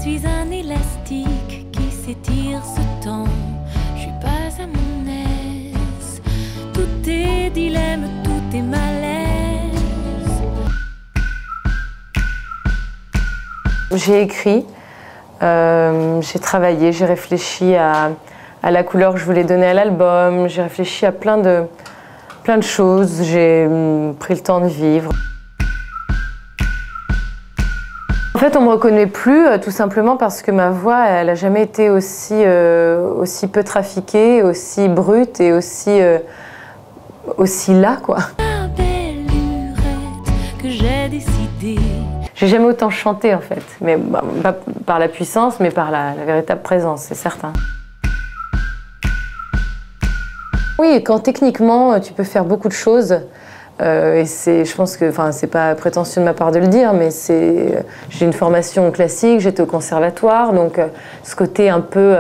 suis un élastique qui s'étire, se tend. Je suis pas à mon aise. Tout est dilemme, tout est malaise. J'ai écrit, j'ai travaillé, j'ai réfléchi à la couleur que je voulais donner à l'album, j'ai réfléchi à plein de choses, j'ai pris le temps de vivre. En fait, on ne me reconnaît plus tout simplement parce que ma voix, elle n'a jamais été aussi peu trafiquée, aussi brute et aussi là, quoi. La belle lurette que j'ai décidé. J'ai jamais autant chanté en fait, mais pas par la puissance, mais par la véritable présence, c'est certain. Oui, quand techniquement tu peux faire beaucoup de choses, et je pense que, enfin, c'est pas prétentieux de ma part de le dire, mais j'ai une formation classique, j'étais au conservatoire, donc ce côté un peu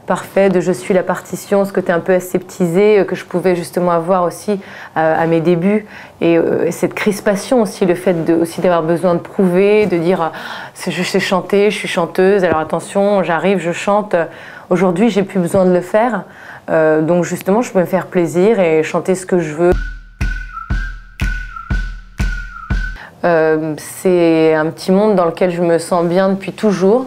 parfait de je suis la partition, ce côté un peu aseptisé que je pouvais justement avoir aussi à mes débuts, et cette crispation aussi, le fait aussi d'avoir besoin de prouver, de dire je sais chanter, je suis chanteuse, alors attention, j'arrive, je chante. Aujourd'hui, j'ai plus besoin de le faire, donc justement, je peux me faire plaisir et chanter ce que je veux. C'est un petit monde dans lequel je me sens bien depuis toujours.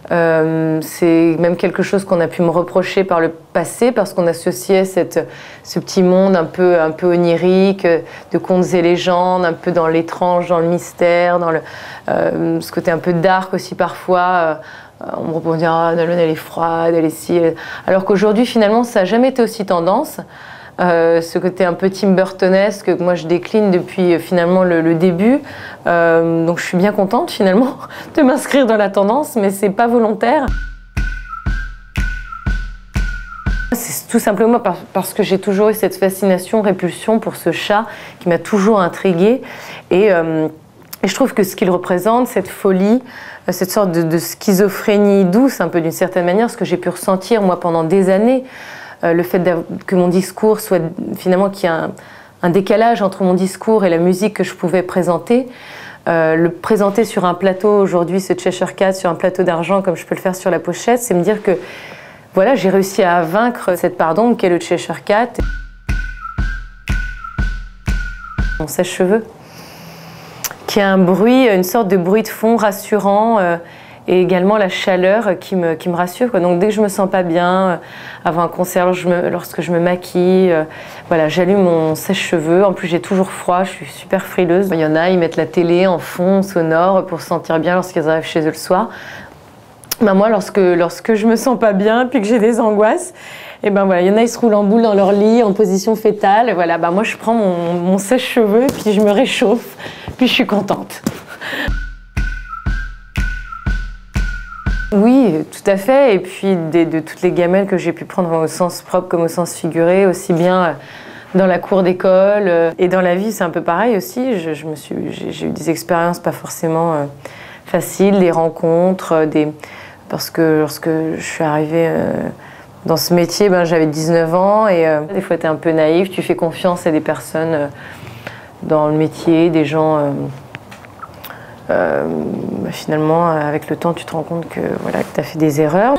C'est même quelque chose qu'on a pu me reprocher par le passé parce qu'on associait ce petit monde un peu onirique, de contes et légendes, un peu dans l'étrange, dans le mystère, dans ce côté un peu dark aussi parfois. On me répondait « Ah, Nolwenn, elle est froide, elle est si… » Alors qu'aujourd'hui, finalement, ça n'a jamais été aussi tendance. Ce côté un peu Tim Burtonesque que moi je décline depuis finalement le début. Donc je suis bien contente finalement de m'inscrire dans la tendance, mais c'est pas volontaire. C'est tout simplement parce que j'ai toujours eu cette fascination, répulsion pour ce chat qui m'a toujours intriguée. Et je trouve que ce qu'il représente, cette folie, cette sorte de schizophrénie douce, un peu d'une certaine manière, ce que j'ai pu ressentir moi pendant des années, le fait que mon discours soit finalement qu'il y a un décalage entre mon discours et la musique que je pouvais présenter, le présenter sur un plateau aujourd'hui, ce Cheshire Cat sur un plateau d'argent comme je peux le faire sur la pochette, c'est me dire que voilà, j'ai réussi à vaincre cette part d'ombre qu'est le Cheshire Cat. Mon sèche-cheveux, qui a un bruit, une sorte de bruit de fond rassurant, et également la chaleur qui me rassure, quoi. Donc dès que je me sens pas bien, avant un concert, lorsque je me maquille, voilà, j'allume mon sèche-cheveux. En plus j'ai toujours froid, je suis super frileuse. Il y en a, ils mettent la télé en fond sonore pour se sentir bien lorsqu'ils arrivent chez eux le soir. Ben moi, lorsque je me sens pas bien, puis que j'ai des angoisses, et ben voilà, il y en a, ils se roulent en boule dans leur lit, en position fétale. Et voilà, ben moi je prends mon sèche-cheveux, puis je me réchauffe, puis je suis contente. Oui, tout à fait. Et puis de toutes les gamelles que j'ai pu prendre au sens propre comme au sens figuré, aussi bien dans la cour d'école et dans la vie, c'est un peu pareil aussi. J'ai eu des expériences pas forcément faciles, des rencontres, parce que lorsque je suis arrivée dans ce métier, ben, j'avais 19 ans et des fois tu es un peu naïf, tu fais confiance à des personnes dans le métier, des gens… finalement, avec le temps, tu te rends compte que, voilà, que tu as fait des erreurs.